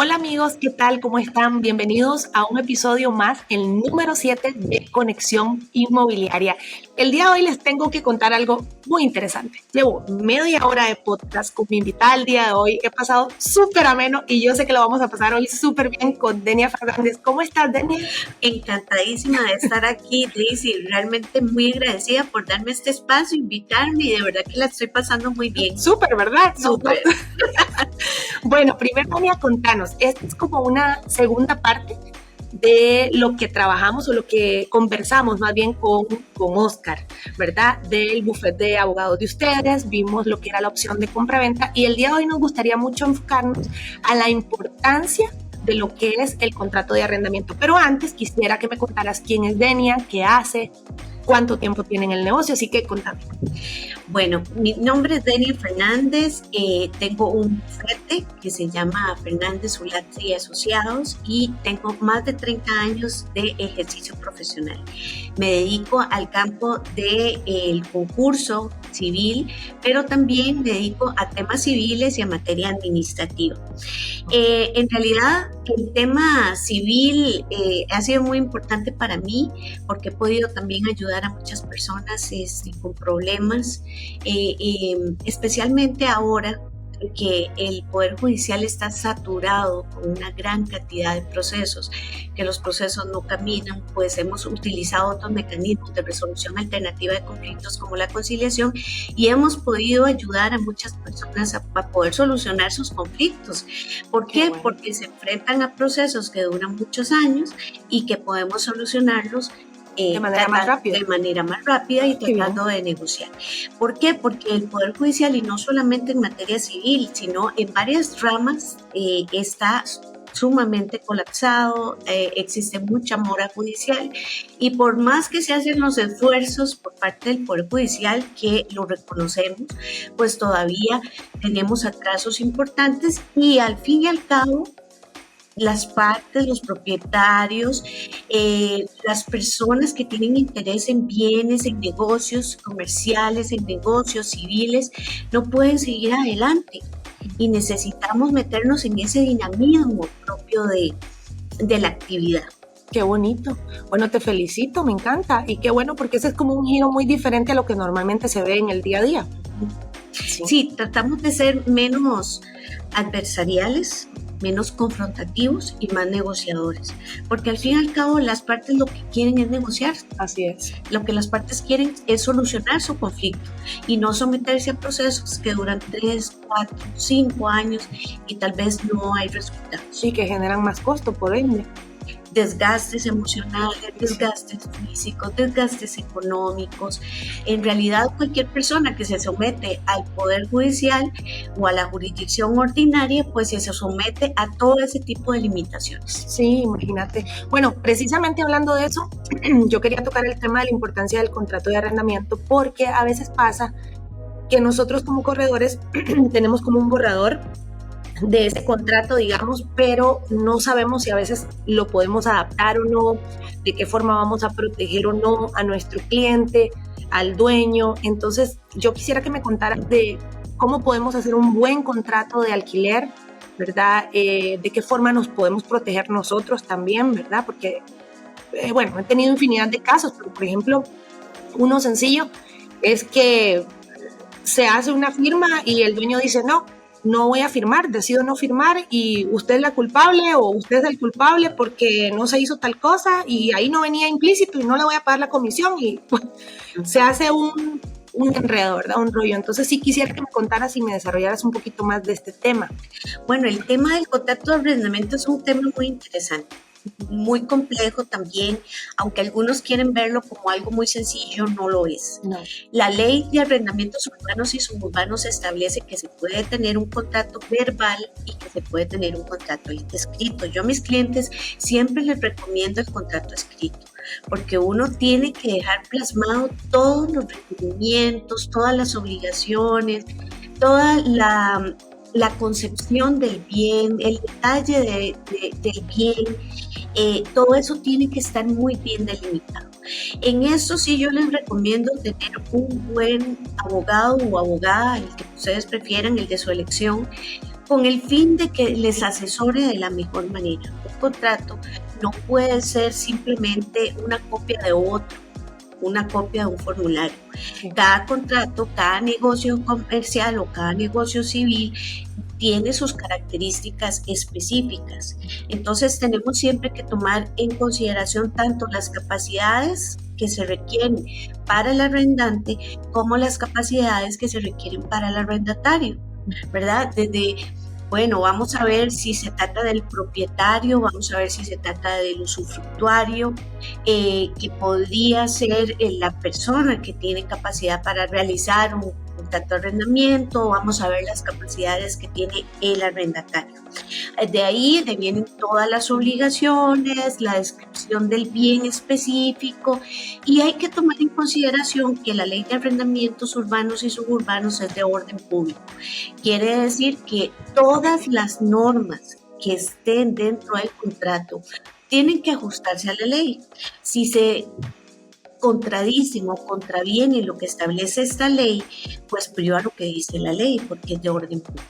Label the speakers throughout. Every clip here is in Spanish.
Speaker 1: Hola amigos, ¿qué tal? ¿Cómo están? Bienvenidos a un episodio más, el número 7 de Conexión Inmobiliaria. El día de hoy les tengo que contar algo muy interesante. Llevo media hora de podcast con mi invitada el día de hoy. He pasado súper ameno y yo sé que lo vamos a pasar hoy súper bien con Denia Fernández. ¿Cómo estás, Denia?
Speaker 2: Encantadísima de estar aquí, Daisy. Realmente muy agradecida por darme este espacio, invitarme y de verdad que la estoy pasando muy bien.
Speaker 1: Súper, ¿verdad?
Speaker 2: Súper.
Speaker 1: Bueno, primero, Denia, contanos. Esta es como una segunda parte de lo que trabajamos o lo que conversamos más bien con Oscar, ¿verdad? Del bufete de abogados de ustedes, vimos lo que era la opción de compra-venta y el día de hoy nos gustaría mucho enfocarnos a la importancia de lo que es el contrato de arrendamiento. Pero antes quisiera que me contaras quién es Denia, qué hace, cuánto tiempo tiene en el negocio, así que contame.
Speaker 2: Bueno, mi nombre es Denia Fernández, tengo un bufete que se llama Fernández Ulate y Asociados y tengo más de 30 años de ejercicio profesional. Me dedico al campo del concurso civil, pero también me dedico a temas civiles y a materia administrativa. En realidad, el tema civil ha sido muy importante para mí porque he podido también ayudar a muchas personas con problemas, especialmente ahora que el Poder Judicial está saturado con una gran cantidad de procesos, que los procesos no caminan, pues hemos utilizado otros mecanismos de resolución alternativa de conflictos como la conciliación y hemos podido ayudar a muchas personas a poder solucionar sus conflictos. ¿Por qué? Bueno. Porque se enfrentan a procesos que duran muchos años y que podemos solucionarlos
Speaker 1: de manera más
Speaker 2: rápida y tratando de negociar. ¿Por qué? Porque el Poder Judicial, y no solamente en materia civil, sino en varias ramas, está sumamente colapsado, existe mucha mora judicial y por más que se hacen los esfuerzos por parte del Poder Judicial, que lo reconocemos, pues todavía tenemos atrasos importantes y al fin y al cabo, las partes, los propietarios, las personas que tienen interés en bienes, en negocios comerciales, en negocios civiles, no pueden seguir adelante y necesitamos meternos en ese dinamismo propio de la actividad.
Speaker 1: Qué bonito. Bueno, te felicito, me encanta. Y qué bueno, porque ese es como un giro muy diferente a lo que normalmente se ve en el día a día.
Speaker 2: Sí, tratamos de ser menos adversariales, menos confrontativos y más negociadores, porque al fin y al cabo las partes lo que quieren es negociar.
Speaker 1: Así es.
Speaker 2: Lo que las partes quieren es solucionar su conflicto y no someterse a procesos que duran 3, 4, 5 años y tal vez no hay resultados.
Speaker 1: Y que generan más costo, por ende.
Speaker 2: Desgastes emocionales, desgastes físicos, desgastes económicos. En realidad, cualquier persona que se somete al Poder Judicial o a la jurisdicción ordinaria, pues se somete a todo ese tipo de limitaciones.
Speaker 1: Sí, imagínate. Bueno, precisamente hablando de eso, yo quería tocar el tema de la importancia del contrato de arrendamiento, porque a veces pasa que nosotros como corredores tenemos como un borrador de ese contrato, digamos, pero no sabemos si a veces lo podemos adaptar o no, de qué forma vamos a proteger o no a nuestro cliente, al dueño. Entonces, yo quisiera que me contaras de cómo podemos hacer un buen contrato de alquiler, ¿verdad? De qué forma nos podemos proteger nosotros también, ¿verdad? Porque, bueno, he tenido infinidad de casos, pero por ejemplo, uno sencillo es que se hace una firma y el dueño dice no voy a firmar, decido no firmar y usted es la culpable o usted es el culpable porque no se hizo tal cosa y ahí no venía implícito y no le voy a pagar la comisión y pues, se hace un enredo, ¿verdad? Un rollo. Entonces sí quisiera que me contaras y me desarrollaras un poquito más de este tema.
Speaker 2: Bueno, el tema del contrato de arrendamiento es un tema muy interesante, muy complejo también, aunque algunos quieren verlo como algo muy sencillo, no lo es.
Speaker 1: No.
Speaker 2: La ley de arrendamientos urbanos y suburbanos establece que se puede tener un contrato verbal y que se puede tener un contrato escrito. Yo a mis clientes siempre les recomiendo el contrato escrito, porque uno tiene que dejar plasmado todos los requerimientos, todas las obligaciones, toda la concepción del bien, el detalle del bien, todo eso tiene que estar muy bien delimitado. En eso sí yo les recomiendo tener un buen abogado o abogada, el que ustedes prefieran, el de su elección, con el fin de que les asesore de la mejor manera. Un contrato no puede ser simplemente una copia de otro, una copia de un formulario. Cada contrato, cada negocio comercial o cada negocio civil tiene sus características específicas. Entonces tenemos siempre que tomar en consideración tanto las capacidades que se requieren para el arrendante como las capacidades que se requieren para el arrendatario, ¿verdad? Bueno, vamos a ver si se trata del propietario, vamos a ver si se trata del usufructuario, que podría ser la persona que tiene capacidad para realizar un contrato de arrendamiento, vamos a ver las capacidades que tiene el arrendatario. De ahí vienen todas las obligaciones, la descripción del bien específico, y hay que tomar en consideración que la ley de arrendamientos urbanos y suburbanos es de orden público. Quiere decir que todas las normas que estén dentro del contrato tienen que ajustarse a la ley. Si se contradicen o contravienen lo que establece esta ley, pues priva lo que dice la ley, porque es de orden público.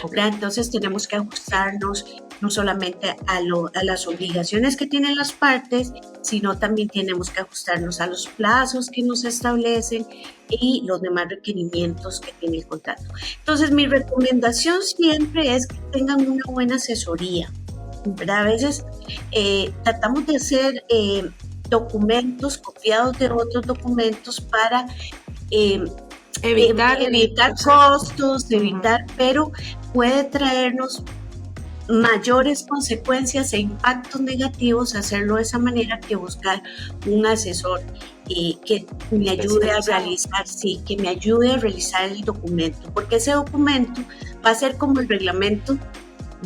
Speaker 2: Okay. Entonces tenemos que ajustarnos no solamente a las obligaciones que tienen las partes, sino también tenemos que ajustarnos a los plazos que nos establecen y los demás requerimientos que tiene el contrato. Entonces mi recomendación siempre es que tengan una buena asesoría, ¿verdad? A veces tratamos de hacer documentos copiados de otros documentos para evitar costos, pero puede traernos mayores consecuencias e impactos negativos hacerlo de esa manera que buscar un asesor que me ayude a realizar el documento, porque ese documento va a ser como el reglamento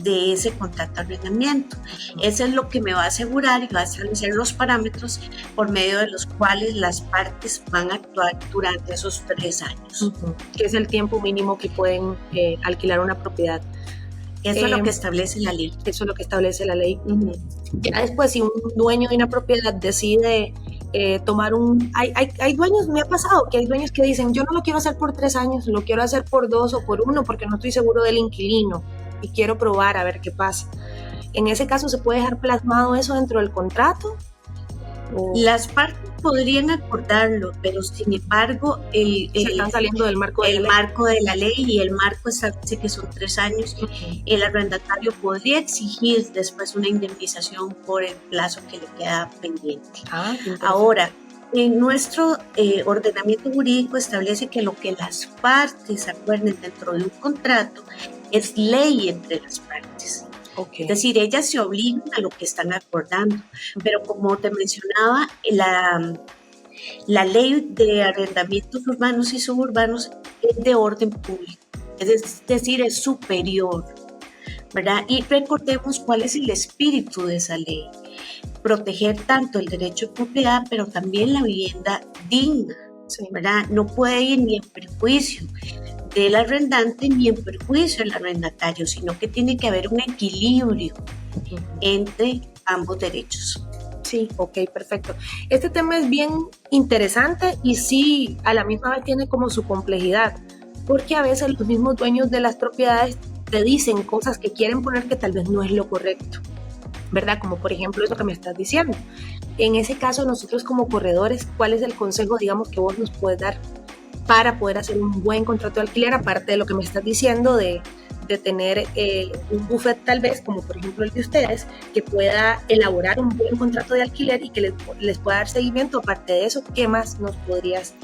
Speaker 2: de ese contrato de arrendamiento. Eso es lo que me va a asegurar y va a establecer los parámetros por medio de los cuales las partes van a actuar durante esos 3 años.
Speaker 1: Que es el tiempo mínimo que pueden alquilar una propiedad.
Speaker 2: Eso es lo que establece la ley.
Speaker 1: Eso es lo que establece la ley. Ya después, si un dueño de una propiedad decide tomar hay dueños, me ha pasado que hay dueños que dicen, yo no lo quiero hacer por 3 años, lo quiero hacer por 2 o por 1 porque no estoy seguro del inquilino y quiero probar a ver qué pasa. En ese caso, ¿se puede dejar plasmado eso dentro del contrato?
Speaker 2: Las partes podrían acordarlo, pero sin embargo
Speaker 1: se están saliendo del marco
Speaker 2: de la ley, y el marco establece que son 3 años. El arrendatario podría exigir después una indemnización por el plazo que le queda pendiente. Ahora, en nuestro ordenamiento jurídico establece que lo que las partes acuerden dentro de un contrato es ley entre las partes. Okay. Es decir, ellas se obligan a lo que están acordando, pero como te mencionaba, la ley de arrendamientos urbanos y suburbanos es de orden público, es decir, es superior, ¿verdad? Y recordemos cuál es el espíritu de esa ley: proteger tanto el derecho de propiedad, pero también la vivienda digna, ¿verdad? No puede ir ni en perjuicio del arrendante ni en perjuicio del arrendatario, sino que tiene que haber un equilibrio entre ambos derechos.
Speaker 1: Sí, ok, perfecto. Este tema es bien interesante y sí, a la misma vez tiene como su complejidad, porque a veces los mismos dueños de las propiedades te dicen cosas que quieren poner que tal vez no es lo correcto, ¿verdad? Como por ejemplo eso que me estás diciendo. En ese caso, nosotros como corredores, ¿cuál es el consejo, digamos, que vos nos puedes dar para poder hacer un buen contrato de alquiler, aparte de lo que me estás diciendo de tener un buffet tal vez, como por ejemplo el de ustedes, que pueda elaborar un buen contrato de alquiler y que les pueda dar seguimiento? Aparte de eso, ¿qué más nos podrías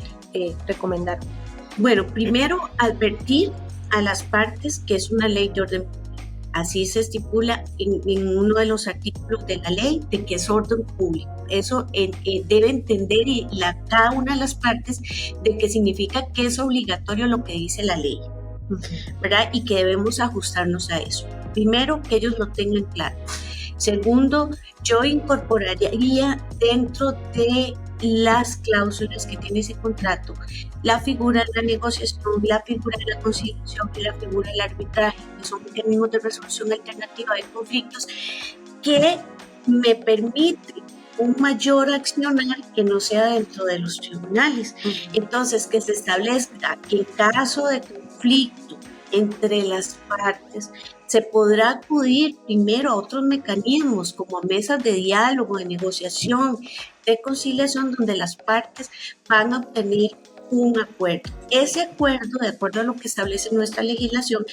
Speaker 1: recomendar?
Speaker 2: Bueno, primero, advertir a las partes que es una ley de orden público. Así se estipula en uno de los artículos de la ley, de que es orden público. Eso debe entender cada una de las partes de que significa que es obligatorio lo que dice la ley, ¿verdad? Y que debemos ajustarnos a eso. Primero, que ellos lo tengan claro. Segundo, yo incorporaría dentro de las cláusulas que tiene ese contrato la figura de la negociación, la figura de la conciliación y la figura del arbitraje, que son mecanismos de resolución alternativa de conflictos que me permiten un mayor accionar que no sea dentro de los tribunales. Entonces, que se establezca que en caso de conflicto entre las partes, se podrá acudir primero a otros mecanismos como mesas de diálogo, de negociación, de conciliación, donde las partes van a obtener un acuerdo. Ese acuerdo, de acuerdo a lo que establece nuestra legislación,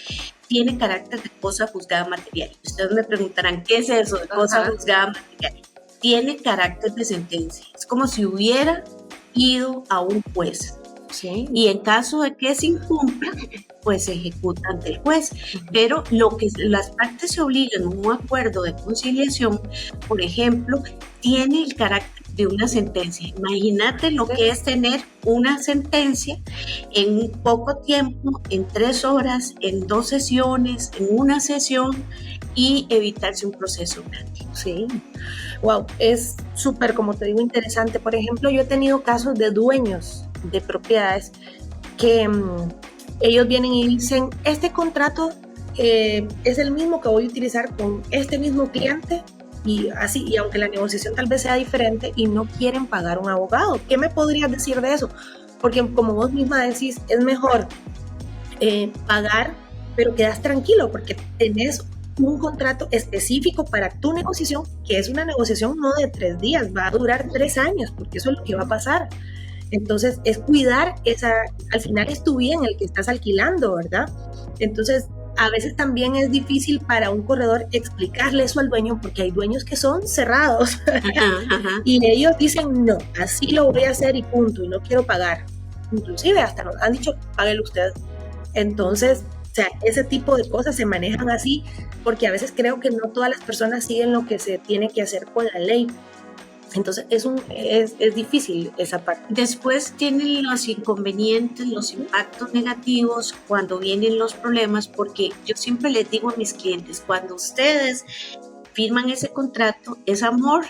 Speaker 2: tiene carácter de cosa juzgada material. Ustedes me preguntarán, ¿qué es eso de cosa juzgada material? Tiene carácter de sentencia. Es como si hubiera ido a un juez.
Speaker 1: Sí.
Speaker 2: Y en caso de que se incumpla, pues se ejecuta ante el juez. Pero lo que las partes se obligan a un acuerdo de conciliación, por ejemplo, tiene el carácter de una sentencia. Imagínate lo que es tener una sentencia en poco tiempo, en 3 horas, en 2 sesiones, en una sesión, y evitarse un proceso grande.
Speaker 1: Sí. Wow, es súper, como te digo, interesante. Por ejemplo, yo he tenido casos de dueños de propiedades que ellos vienen y dicen, este contrato es el mismo que voy a utilizar con este mismo cliente, y así, y aunque la negociación tal vez sea diferente, y no quieren pagar un abogado. ¿Qué me podrías decir de eso? Porque como vos misma decís, es mejor pagar, pero quedas tranquilo porque tenés un contrato específico para tu negociación, que es una negociación no de 3 días, va a durar 3 años, porque eso es lo que va a pasar. Entonces, es cuidar al final es tu bien el que estás alquilando, ¿verdad? Entonces, a veces también es difícil para un corredor explicarle eso al dueño, porque hay dueños que son cerrados y ellos dicen, no, así lo voy a hacer y punto, y no quiero pagar. Inclusive hasta nos han dicho, páguelo usted. Entonces, o sea, ese tipo de cosas se manejan así, porque a veces creo que no todas las personas siguen lo que se tiene que hacer con la ley. Entonces es difícil esa parte.
Speaker 2: Después tienen los inconvenientes, los impactos negativos cuando vienen los problemas, porque yo siempre les digo a mis clientes, cuando ustedes firman ese contrato es amor,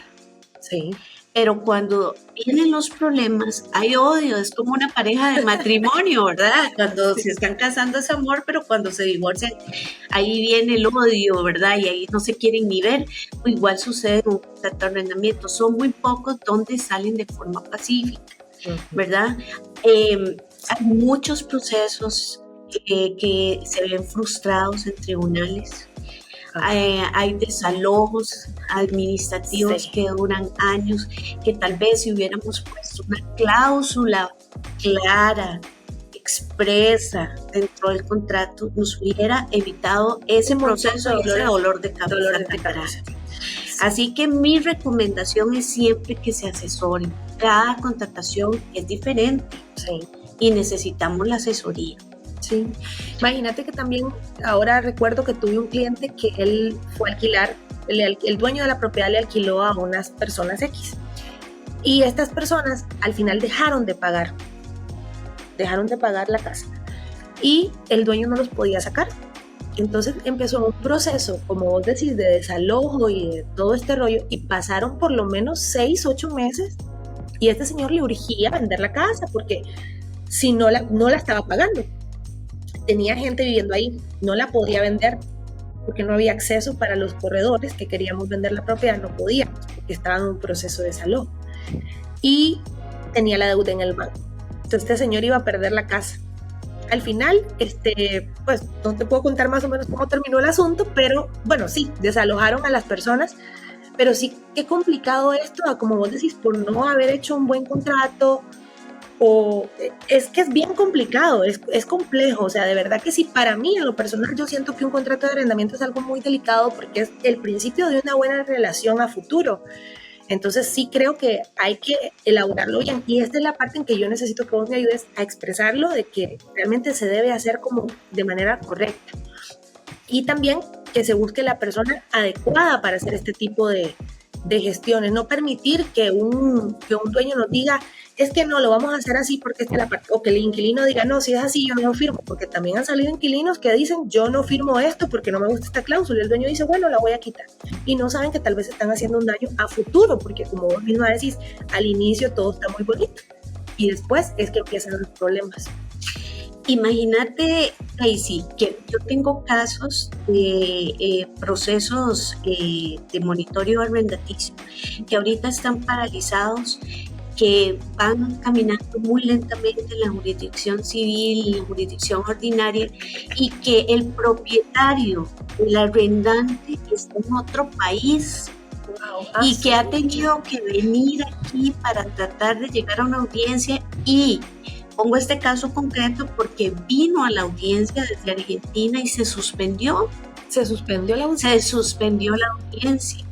Speaker 1: sí,
Speaker 2: pero cuando vienen los problemas hay odio, es como una pareja de matrimonio, ¿verdad? Cuando se están casando es amor, pero cuando se divorcian ahí viene el odio, ¿verdad? Y ahí no se quieren ni ver. Igual sucede en un contrato de arrendamiento, son muy pocos donde salen de forma pacífica, ¿verdad? Hay muchos procesos que se ven frustrados en tribunales. Hay desalojos administrativos que duran años, que tal vez si hubiéramos puesto una cláusula clara, expresa dentro del contrato, nos hubiera evitado ese proceso y ese dolor de cabeza. Así que mi recomendación es siempre que se asesoren. Cada contratación es diferente, y necesitamos la asesoría.
Speaker 1: Sí, imagínate que también ahora recuerdo que tuve un cliente que él fue a alquilar, el dueño de la propiedad le alquiló a unas personas X, y estas personas al final dejaron de pagar la casa, y el dueño no los podía sacar. Entonces empezó un proceso, como vos decís, de desalojo y de todo este rollo, y pasaron por lo menos 6, 8 meses, y este señor le urgía vender la casa porque si no la estaba pagando. Tenía gente viviendo ahí, no la podía vender porque no había acceso para los corredores que queríamos vender la propiedad, no podíamos porque estaba en un proceso de desalojo y tenía la deuda en el banco. Entonces este señor iba a perder la casa. Al final, pues no te puedo contar más o menos cómo terminó el asunto, pero bueno, sí, desalojaron a las personas, pero sí, qué complicado esto, como vos decís, por no haber hecho un buen contrato. O es que es bien complicado, es complejo, o sea, de verdad que sí, para mí en lo personal yo siento que un contrato de arrendamiento es algo muy delicado porque es el principio de una buena relación a futuro. Entonces sí creo que hay que elaborarlo bien, y esta es la parte en que yo necesito que vos me ayudes a expresarlo, de que realmente se debe hacer como de manera correcta, y también que se busque la persona adecuada para hacer este tipo de gestiones, no permitir que un dueño nos diga, es que no, lo vamos a hacer así porque esta es la parte, o que el inquilino diga, no, si es así yo no firmo, porque también han salido inquilinos que dicen, yo no firmo esto porque no me gusta esta cláusula, y el dueño dice, bueno, la voy a quitar, y no saben que tal vez están haciendo un daño a futuro, porque como vos misma decís, al inicio todo está muy bonito, y después es que empiezan los problemas.
Speaker 2: Imagínate, Daisy, que yo tengo casos de procesos de monitoreo arrendaticio que ahorita están paralizados que van caminando muy lentamente en la jurisdicción civil, en la jurisdicción ordinaria, y que el propietario, el arrendante, está en otro país. Y que ha tenido que venir aquí para tratar de llegar a una audiencia, y pongo este caso concreto porque vino a la audiencia desde Argentina y se suspendió.
Speaker 1: Se suspendió la audiencia.
Speaker 2: Se suspendió la audiencia.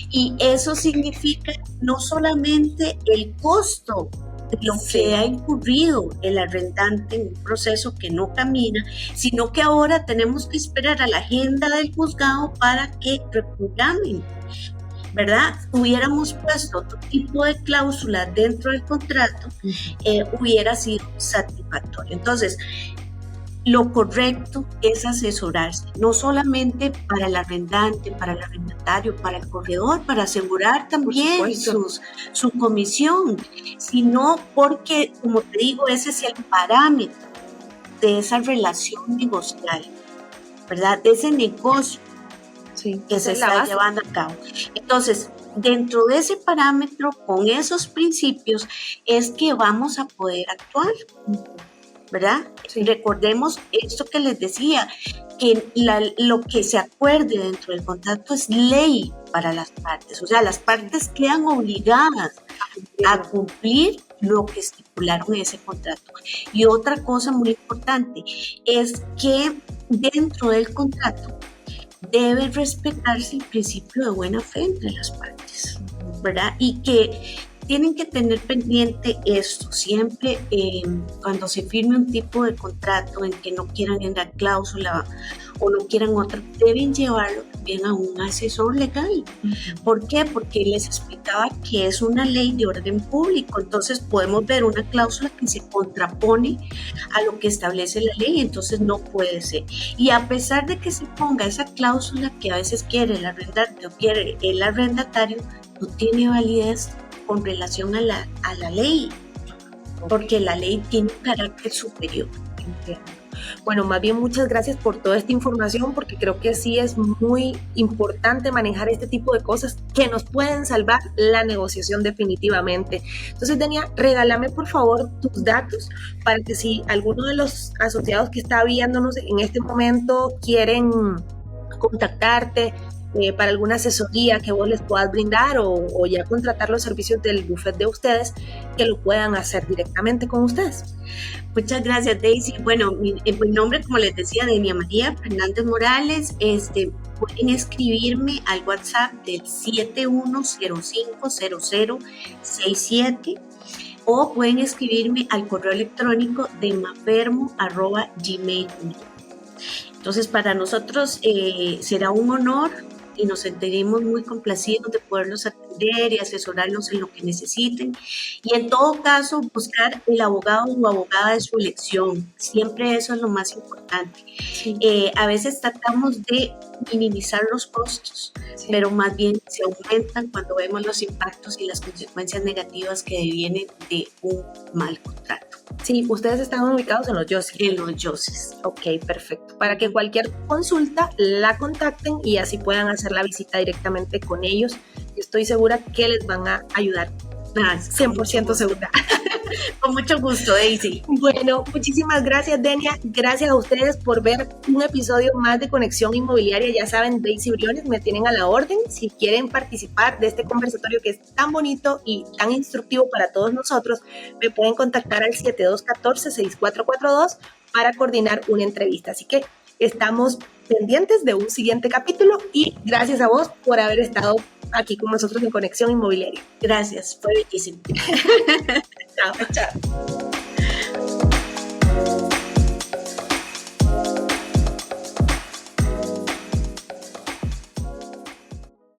Speaker 2: Y eso significa no solamente el costo de lo que ha incurrido el arrendante en un proceso que no camina, sino que ahora tenemos que esperar a la agenda del juzgado para que reprogramen, ¿verdad? Hubiéramos puesto otro tipo de cláusula dentro del contrato, hubiera sido satisfactorio. Entonces, lo correcto es asesorarse, no solamente para el arrendante, para el arrendatario, para el corredor, para asegurar también su comisión, sino porque, como te digo, ese es el parámetro de esa relación negocial, ¿verdad? De ese negocio que se está llevando a cabo. Entonces, dentro de ese parámetro, con esos principios, es que vamos a poder actuar, ¿verdad? Sí. Recordemos esto que les decía, que lo que se acuerde dentro del contrato es ley para las partes, o sea, las partes quedan obligadas a cumplir lo que estipularon en ese contrato. Y otra cosa muy importante es que dentro del contrato debe respetarse el principio de buena fe entre las partes, ¿verdad? Y que tienen que tener pendiente esto, siempre cuando se firme un tipo de contrato en que no quieran en la cláusula o no quieran otra, deben llevarlo también a un asesor legal. ¿Por qué? Porque les explicaba que es una ley de orden público, entonces podemos ver una cláusula que se contrapone a lo que establece la ley, entonces no puede ser. Y a pesar de que se ponga esa cláusula que a veces quiere el arrendante o quiere el arrendatario, no tiene validez con relación a la ley, porque la ley tiene un carácter superior.
Speaker 1: Bueno, más bien muchas gracias por toda esta información, porque creo que sí es muy importante manejar este tipo de cosas que nos pueden salvar la negociación definitivamente. Entonces, Denia, regálame por favor tus datos para que si alguno de los asociados que está viéndonos en este momento quieren contactarte, para alguna asesoría que vos les puedas brindar o ya contratar los servicios del bufete de ustedes, que lo puedan hacer directamente con ustedes.
Speaker 2: Muchas gracias, Daisy. Bueno, mi nombre, como les decía, Denia María Fernández Morales. Pueden escribirme al WhatsApp del 71050067 o pueden escribirme al correo electrónico de mafermo@gmail.com. Entonces, para nosotros será un honor y nos sentiremos muy complacidos de poderlos atender y asesorarlos en lo que necesiten. Y en todo caso, buscar el abogado o abogada de su elección. Siempre eso es lo más importante. Sí. A veces tratamos de minimizar los costos, sí, pero más bien se aumentan cuando vemos los impactos y las consecuencias negativas que vienen de un mal contrato.
Speaker 1: Sí, ustedes están ubicados en los YOCIS.
Speaker 2: En los YOCIS.
Speaker 1: Ok, perfecto. Para que cualquier consulta la contacten y así puedan hacer la visita directamente con ellos. Estoy segura que les van a ayudar. 100% segura.
Speaker 2: Con mucho gusto, Daisy.
Speaker 1: Bueno, muchísimas gracias, Denia. Gracias a ustedes por ver un episodio más de Conexión Inmobiliaria. Ya saben, Daisy Briones me tienen a la orden. Si quieren participar de este conversatorio que es tan bonito y tan instructivo para todos nosotros, me pueden contactar al 7214-6442 para coordinar una entrevista. Así que estamos pendientes de un siguiente capítulo y gracias a vos por haber estado aquí con nosotros en Conexión Inmobiliaria.
Speaker 2: Gracias, fue bellísimo.
Speaker 1: Chao, chao.